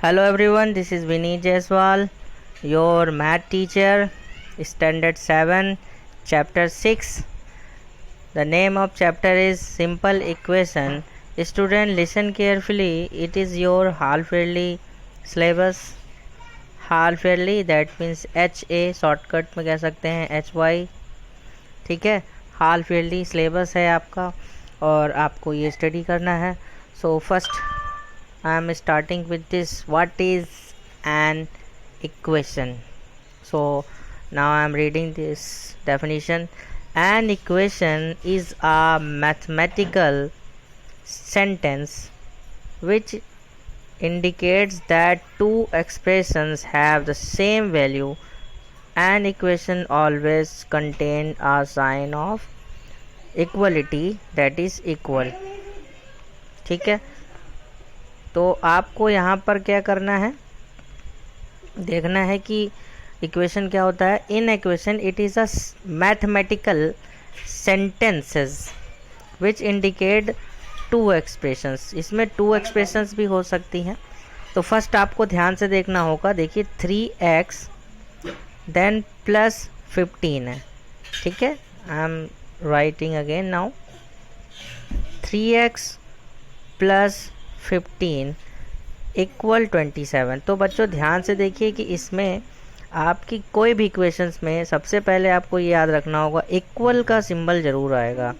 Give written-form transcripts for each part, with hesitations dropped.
Hello everyone, this is Vinny Jaiswal, your math teacher, Standard 7, Chapter 6. The name of chapter is Simple Equation. Student, listen carefully. It is your half-yearly syllabus. Half-yearly, that means HA, shortcut में कह सकते हैं HY. ठीक है, half-yearly syllabus है आपका और आपको ये स्टडी करना है. So first I am starting with this. What is an equation? So now I am reading this definition. An equation is a mathematical sentence which indicates that two expressions have the same value. An equation always contains a sign of equality, that is equal. ठीक है, तो आपको यहाँ पर क्या करना है, देखना है कि इक्वेशन क्या होता है. In equation it is a mathematical sentences which indicate two expressions. इसमें टू एक्सप्रेशंस भी हो सकती हैं. तो फर्स्ट आपको ध्यान से देखना होगा. देखिए 3x देन प्लस 15 है. ठीक है, I am writing again now. 3x plus 15 equal 27. तो बच्चों ध्यान से देखिए कि इसमें आपकी कोई भी इक्वेशंस में सबसे पहले आपको ये याद रखना होगा इक्वल का सिंबल ज़रूर आएगा.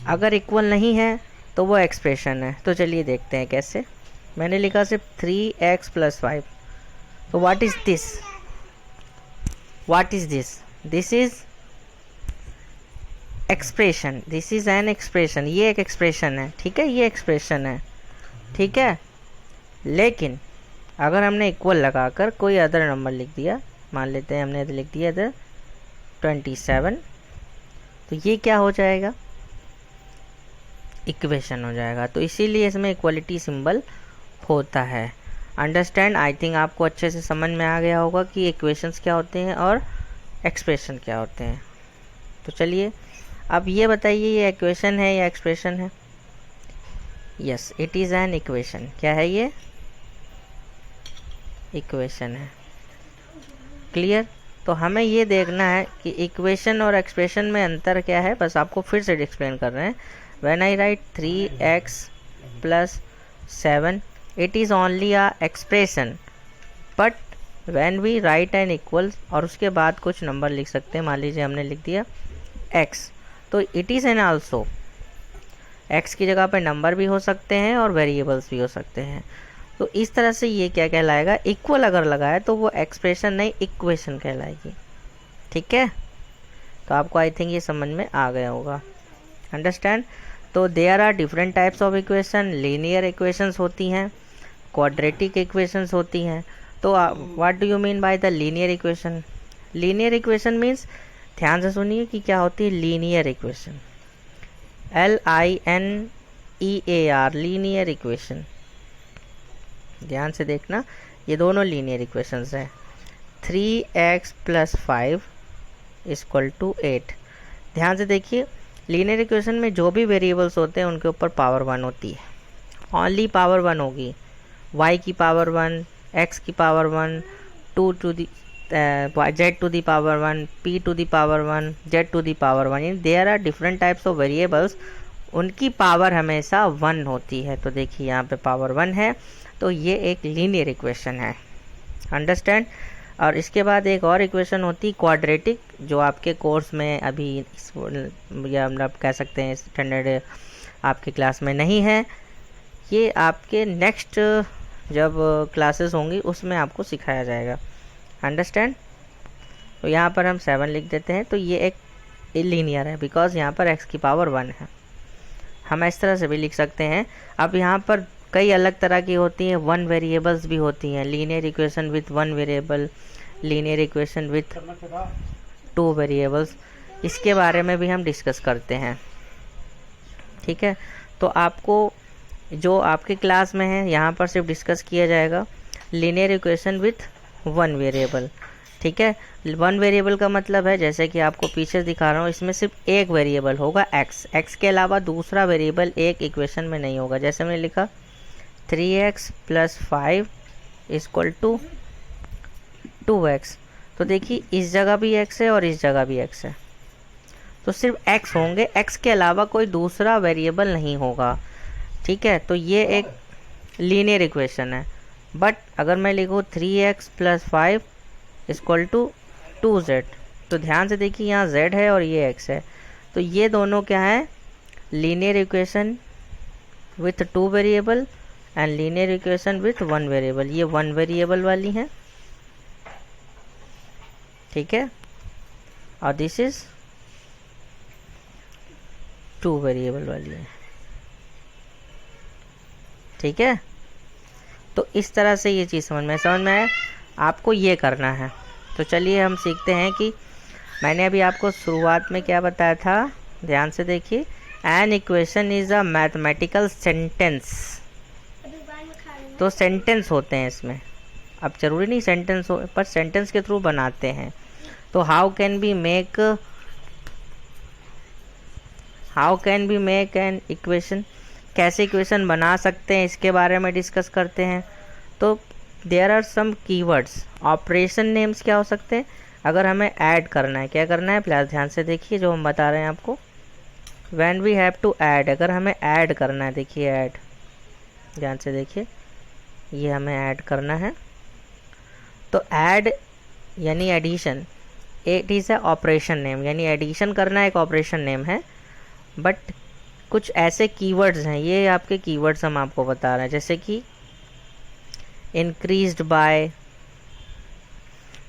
अगर इक्वल नहीं है तो वो एक्सप्रेशन है. तो चलिए देखते हैं कैसे. मैंने लिखा सिर्फ 3x प्लस 5. तो what is this, what is this, this is expression. This is an expression. ये एक एक्सप्रेशन है. ठीक है, ये एक्सप्रेशन है. ठीक है, लेकिन अगर हमने इक्वल लगाकर कोई अदर नंबर लिख दिया, मान लेते हैं हमने लिख दिया इधर 27, तो ये क्या हो जाएगा, इक्वेशन हो जाएगा. तो इसीलिए इसमें इक्वलिटी सिंबल होता है. अंडरस्टैंड. आई थिंक आपको अच्छे से समझ में आ गया होगा कि इक्वेशंस क्या होते हैं और एक्सप्रेशन क्या होते हैं. तो चलिए अब ये बताइए, ये इक्वेशन है या एक्सप्रेशन है. Yes, it is an equation. क्या है ये, इक्वेशन है. क्लियर. तो हमें ये देखना है कि इक्वेशन और एक्सप्रेशन में अंतर क्या है. बस आपको फिर से एक्सप्लेन कर रहे हैं. When I write 3x plus 7 it is only a expression, but when we write an equal और उसके बाद कुछ नंबर लिख सकते हैं. मान लीजिए हमने लिख दिया x, तो it is an also. x की जगह पे नंबर भी हो सकते हैं और वेरिएबल्स भी हो सकते हैं. तो इस तरह से ये क्या कहलाएगा, इक्वल अगर लगाए तो वो एक्सप्रेशन नहीं इक्वेशन कहलाएगी. ठीक है, तो आपको आई थिंक ये समझ में आ गया होगा. अंडरस्टैंड. तो there are different types of equation. Linear equations होती हैं, क्वाड्रेटिक इक्वेशंस होती हैं. तो what do you mean by the linear equation. Linear equation means, ध्यान से सुनिए कि क्या होती है linear equation. LINEAR, linear equation. ध्यान से देखना, ये दोनों लीनियर इक्वेशंस हैं. 3x plus 5 equal to 8. ध्यान से देखिए, लीनियर इक्वेशन में जो भी वेरिएबल्स होते हैं उनके ऊपर पावर 1 होती है. ओनली पावर 1 होगी. y की पावर 1, x की power 1, 2 to the z to the power 1, p to the power 1, z to the power 1. यानी there are different types of variables, उनकी पावर हमेशा 1 होती है. तो देखिए यहाँ पे पावर 1 है, तो ये एक लीनियर इक्वेशन है. अंडरस्टैंड. और इसके बाद एक और इक्वेशन होती है क्वाड्रेटिक, जो आपके कोर्स में अभी या हम कह सकते हैं स्टैंडर्ड आपके क्लास में नहीं है. ये आपके नेक्स्ट जब क्लासेस होंगी उसमें आपको सिखाया जाएगा. अंडरस्टैंड. तो यहाँ पर हम 7 लिख देते हैं. तो ये एक लीनियर है बिकॉज यहाँ पर x की पावर 1 है. हम इस तरह से भी लिख सकते हैं. अब यहाँ पर कई अलग तरह की होती हैं, 1 वेरिएबल्स भी होती हैं. Linear equation with 1 variable, linear equation with 2 variables. इसके बारे में भी हम डिस्कस करते हैं. ठीक है, तो आपको जो आपके क्लास में है यहाँ पर सिर्फ डिस्कस किया जाएगा लीनियर इक्वेशन विथ 1 वेरिएबल. ठीक है, 1 वेरिएबल का मतलब है, जैसे कि आपको पीछे दिखा रहा हूँ, इसमें सिर्फ एक वेरिएबल होगा x के अलावा दूसरा वेरिएबल एक इक्वेशन में नहीं होगा. जैसे मैंने लिखा 3x plus 5 equal to 2x। तो देखिए इस जगह भी x है और इस जगह भी x है, तो सिर्फ x होंगे, x के अलावा कोई दूसरा वेरिएबल नहीं होगा। ठीक है, तो ये एक लीनियर इक्वेशन है। बट अगर मैं लिखूँ 3x + 5 इक्वल टू 2z, तो ध्यान से देखिए यहाँ z है और ये x है, तो ये दोनों क्या है, linear equation with 2 variable and linear equation with 1 variable. ये 1 वेरिएबल वाली हैं, ठीक है, और दिस इज 2 वेरिएबल वाली है। ठीक है, तो इस तरह से ये चीज़ समझ में आए, आपको ये करना है। तो चलिए हम सीखते हैं कि मैंने अभी आपको शुरुआत में क्या बताया था, ध्यान से देखिए। An equation is a mathematical sentence, तो सेंटेंस होते हैं इसमें, अब जरूरी नहीं सेंटेंस हो, पर सेंटेंस के थ्रू बनाते हैं। तो how can be make an equation, कैसे इक्वेशन बना सकते हैं इसके बारे में डिस्कस करते हैं। तो there are some keywords, operation names क्या हो सकते हैं, अगर हमें ऐड करना है, क्या करना है, प्लस ध्यान से देखिए जो हम बता रहे हैं आपको, when we have to add, अगर हमें ऐड करना है, देखिए ऐड, ध्यान से देखिए ये हमें ऐड करना है। तो ऐड यानी addition, it is a operation name, यानी एडिशन करना एक ऑपरेशन नेम है। बट कुछ ऐसे कीवर्ड्स हैं, ये आपके कीवर्ड्स हम आपको बता रहे हैं, जैसे कि increased by,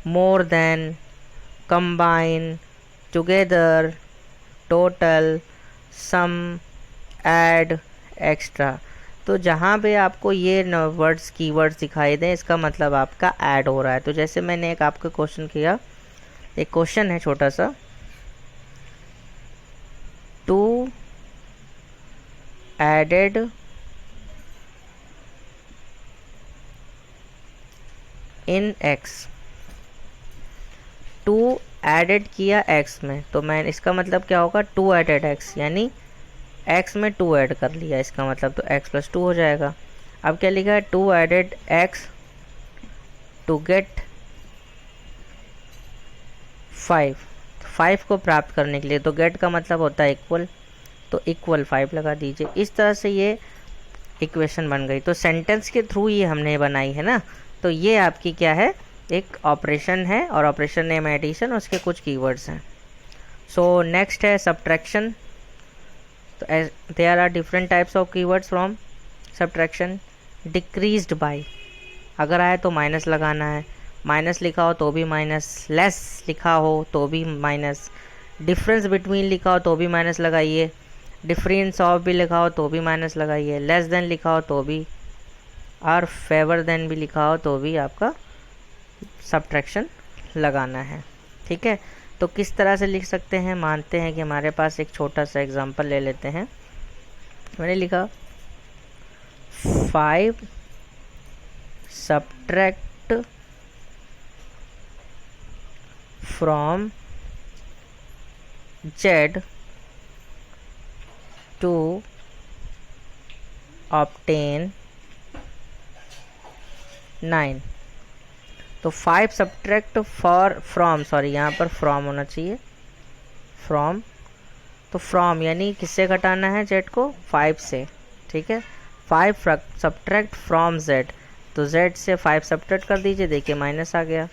more than, combine, together, total, sum, add, extra. तो जहाँ पे आपको ये वर्ड्स कीवर्ड्स दिखाई दें, इसका मतलब आपका ऐड हो रहा है। तो जैसे मैंने एक आपका क्वेश्चन किया, एक क्वेश्चन है छोटा सा, 2 एडेड इन x, 2 एडेड किया x में, तो मैं इसका मतलब क्या होगा, 2 एडेड x, यानी x में 2 ऐड कर लिया, इसका मतलब तो x + 2 हो जाएगा। अब क्या लिखा है, 2 एडेड x टू गेट 5, 5 को प्राप्त करने के लिए, तो गेट का मतलब होता है इक्वल, तो इक्वल 5 लगा दीजिए। इस तरह से ये इक्वेशन बन गई। तो सेंटेंस के थ्रू ये हमने बनाई है ना, तो ये आपकी क्या है, एक ऑपरेशन है, और ऑपरेशन नेम एडिशन, उसके कुछ कीवर्ड्स हैं। सो नेक्स्ट है सब्ट्रैक्शन। तो there are different types of keywords from subtraction. Decreased by, अगर आए तो माइनस लगाना है, माइनस लिखा हो तो भी माइनस, लेस लिखा हो तो भी माइनस, डिफरेंस बिटवीन लिखा हो तो भी माइनस लगाइए, डिफरेंस ऑफ भी लिखा हो तो भी माइनस लगाइए, लेस देन लिखा हो तो भी, और फेवर देन भी लिखा हो तो भी आपका सब्ट्रैक्शन लगाना है। ठीक है, तो किस तरह से लिख सकते हैं, मानते हैं कि हमारे पास एक छोटा सा एग्जांपल ले लेते हैं। मैंने लिखा 5 subtract from z to obtain 9। तो 5 सब्ट्रैक्ट फ्रॉम, सॉरी यहाँ पर फ्रॉम होना चाहिए, फ्रॉम, तो फ्रॉम यानी किससे घटाना है, z को 5 से। ठीक है, 5 सब्ट्रैक्ट फ्रॉम z, तो z से 5 सब्ट्रैक्ट कर दीजिए, देखिए माइनस आ गया,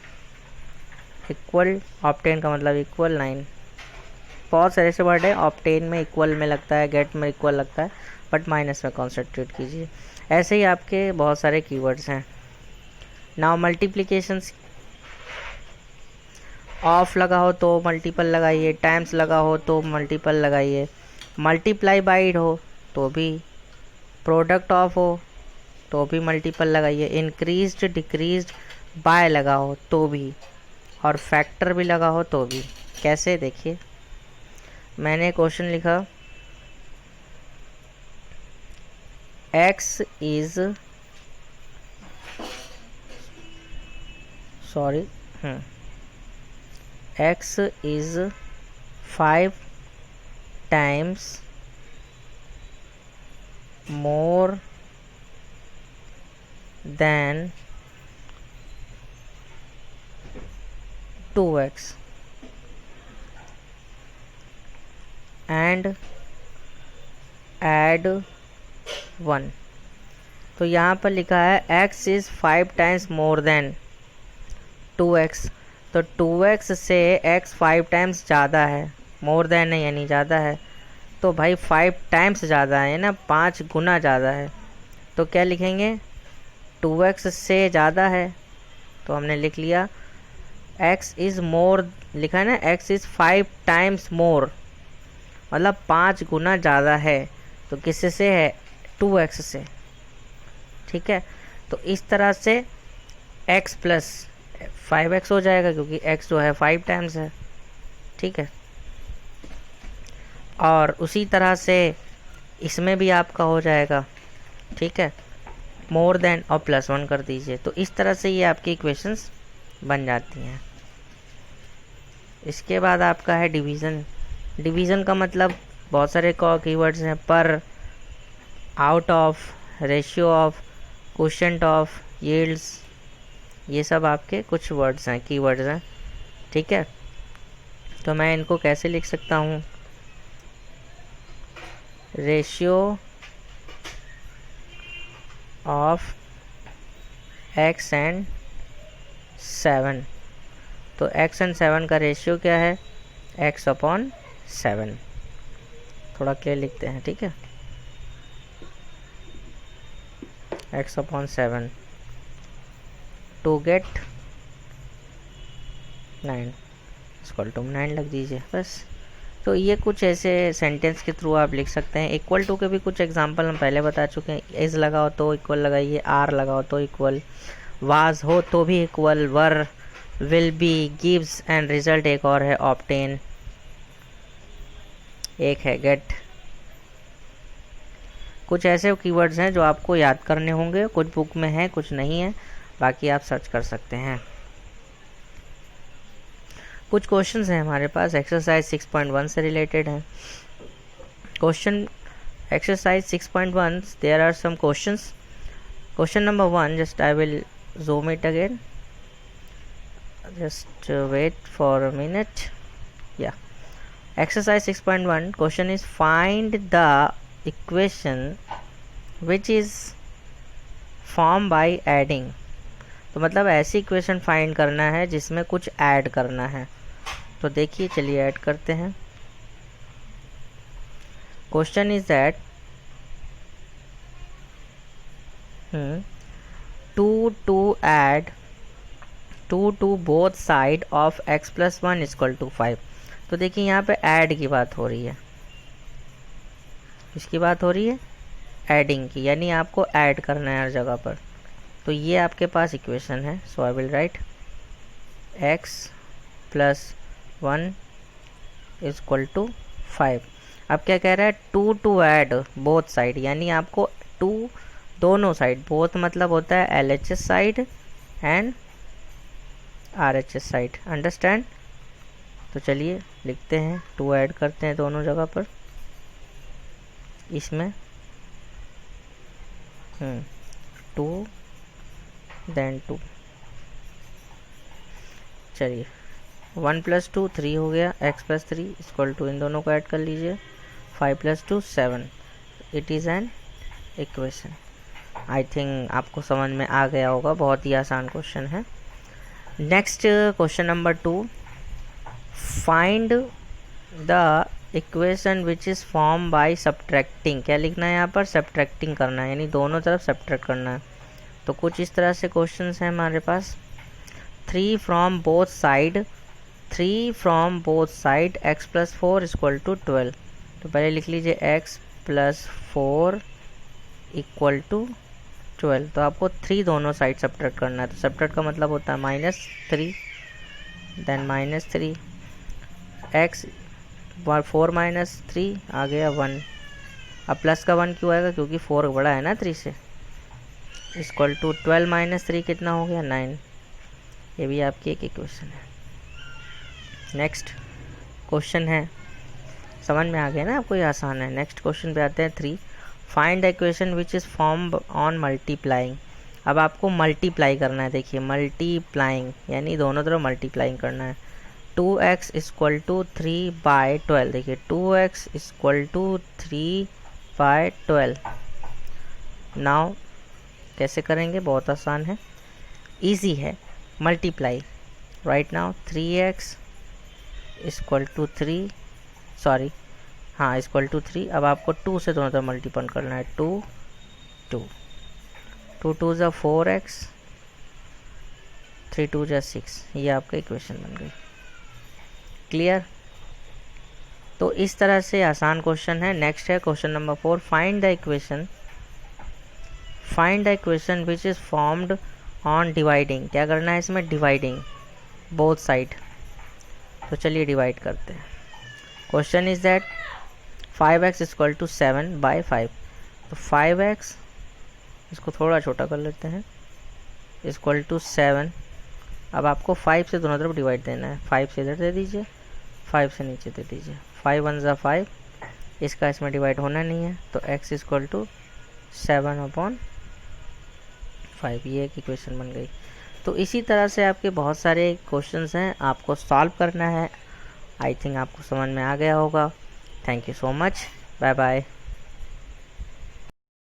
इक्वल, ऑब्टेन का मतलब इक्वल 9। बहुत सारे से वर्ड है, ऑब्टेन में इक्वल में लगता है, गेट में इक्वल लगता है, बट माइनस में कॉन्सेंट्रेट कीजिए। ऐसे ही आपके बहुत सारे कीवर्ड्स हैं। नाउ मल्टीप्लिकेशंस, ऑफ लगा हो तो मल्टीपल लगाइए, टाइम्स लगा हो तो मल्टीपल लगाइए, मल्टीप्लाई बाइड हो तो भी, प्रोडक्ट ऑफ हो तो भी मल्टीपल लगाइए, इंक्रीज्ड डिक्रीज्ड बाय लगा हो तो भी, और फैक्टर भी लगा हो तो भी। कैसे, देखिए मैंने क्वेश्चन लिखा, x is, sorry, x is 5 times more than 2x and add 1। तो यहाँ पर लिखा है x is 5 times more than 2x। तो 2x से x 5 टाइम्स ज़्यादा है, मोर देन है यानी ज़्यादा है। तो भाई 5 टाइम्स ज़्यादा है ना, 5 गुना ज़्यादा है। तो क्या लिखेंगे, 2x से ज़्यादा है, तो हमने लिख लिया x इज़ मोर, लिखा है ना x इज़ 5 टाइम्स मोर, मतलब 5 गुना ज़्यादा है। तो किससे से है, 2x से। ठीक है, तो इस तरह से x प्लस 5x हो जाएगा, क्योंकि x जो है 5 टाइम्स है। ठीक है, और उसी तरह से इसमें भी आपका हो जाएगा। ठीक है, मोर देन और +1 कर दीजिए। तो इस तरह से ये आपकी इक्वेशंस बन जाती हैं। इसके बाद आपका है डिवीज़न। डिवीज़न का मतलब बहुत सारे कीवर्ड्स हैं, पर, out of, ratio of, quotient of, yields, ये सब आपके कुछ वर्ड्स हैं, कीवर्ड्स हैं। ठीक है, तो मैं इनको कैसे लिख सकता हूँ, रेशियो ऑफ x एंड 7। तो x एंड 7 का रेशियो क्या है, x/7। थोड़ा क्लियर लिखते हैं। ठीक है, x/7 to get 9 equal to 9 लग दीजिए बस। तो ये कुछ ऐसे सेंटेंस के थ्रू आप लिख सकते हैं। इक्वल टू के भी कुछ एग्जांपल हम पहले बता चुके हैं। इज़ लगाओ तो इक्वल लगाइए, आर लगाओ तो इक्वल, वाज हो तो भी equal, were, will be, gives and result एक और है ऑब्टेन, एक है गेट। कुछ ऐसे कीवर्ड्स हैं जो आपको याद करने होंगे, कुछ बुक में है कुछ नहीं है, बाकी आप सर्च कर सकते हैं। कुछ क्वेश्चंस हैं हमारे पास, एक्सरसाइज 6.1 से रिलेटेड हैं। Question exercise 6.1, there are some questions. Question number 1, just I will zoom it again, just wait for a minute. Yeah, exercise 6.1 question is find the equation which is formed by adding। तो मतलब ऐसी equation find करना है जिसमें कुछ add करना है। तो देखिए, चलिए ऐड करते हैं। Question is that 2 add 2 to both side of x+1 = 5। तो देखिए यहाँ पे ऐड की बात हो रही है, इसकी बात हो रही है ऐडिंग की, यानी आपको ऐड करना है हर जगह पर। तो ये आपके पास इक्वेशन है। सो आई विल राइट x+1 = 5। अब क्या कह रहा है, 2 to add बोथ साइड, यानी आपको 2 दोनों साइड, बोथ मतलब होता है LHS side and RHS side, understand. तो चलिए लिखते हैं, 2 ऐड करते हैं दोनों जगह पर। इसमें 2 देन 2, चलिए 1 + 2 3 हो गया, x+3 = इन दोनों को ऐड कर लीजिए, 5 + 2 7। It is an equation. I think आपको समझ में आ गया होगा, बहुत ही आसान क्वेश्चन है। Next question number 2, find the equation which is form by subtracting. क्या लिखना है यहाँ पर, सब्ट्रैक्टिंग करना है, यानी दोनों तरफ सब्ट्रैक्ट करना है। तो कुछ इस तरह से क्वेश्चंस हैं हमारे पास। 3 फ्रॉम बोथ साइड x+4 = 12। तो पहले लिख लीजिए x+4 = 12। तो आपको 3 दोनों साइड सब्ट्रैक्ट करना है। तो सब्ट्रैक्ट का मतलब होता है -3 देन -3, x 4 - 3 आ गया 1। अब प्लस का 1 क्यों आएगा, क्योंकि 4 बड़ा है ना 3 से, = 12 - 3 कितना हो गया, 9। ये भी आपकी एक इक्वेशन है। नेक्स्ट क्वेश्चन है, समझ में आ गया ना आपको, ये आसान है। नेक्स्ट क्वेश्चन पे आते हैं 3, find the equation which is formed on multiplying. अब आपको मल्टीप्लाई करना है, देखिए मल्टीप्लाइंग यानी दोनों तरफ मल्टीप्लाइंग करना है। 2x इक्वल टू 3/12, देखिए 2x इक्वल टू 3/12। नाउ कैसे करेंगे, बहुत आसान है, इजी है, multiply. Right now 3x equal to 3, sorry हाँ इक्वल टू 3। अब आपको 2 से दोनों तरफ मल्टीपल करना है, 2 2 2 2 ज़ा 4x, 3 2 ज़ा 6, ये आपका इक्वेशन बन गई। क्लियर। तो इस तरह से आसान क्वेश्चन है। नेक्स्ट है question number 4, find the equation which is formed on dividing. क्या करना है इसमें, डिवाइडिंग बोथ साइड। तो चलिए डिवाइड करते हैं। Question is that 5x equal to 7/5। तो 5x, इसको थोड़ा छोटा कर लेते हैं, इक्वल टू 7। अब आपको 5 से दोनों तरफ डिवाइड देना है। 5 से इधर दे दीजिए, 5 से नीचे दे दीजिए। 5 1 ज़ा 5, इसका इसमें डिवाइड होना नहीं है, तो x इक्वल टू 7/5, ये एक इक्वेशन बन गई। तो इसी तरह से आपके बहुत सारे क्वेश्चंस हैं, आपको सॉल्व करना है। आई थिंक आपको समझ में आ गया होगा। Thank you so much, bye bye.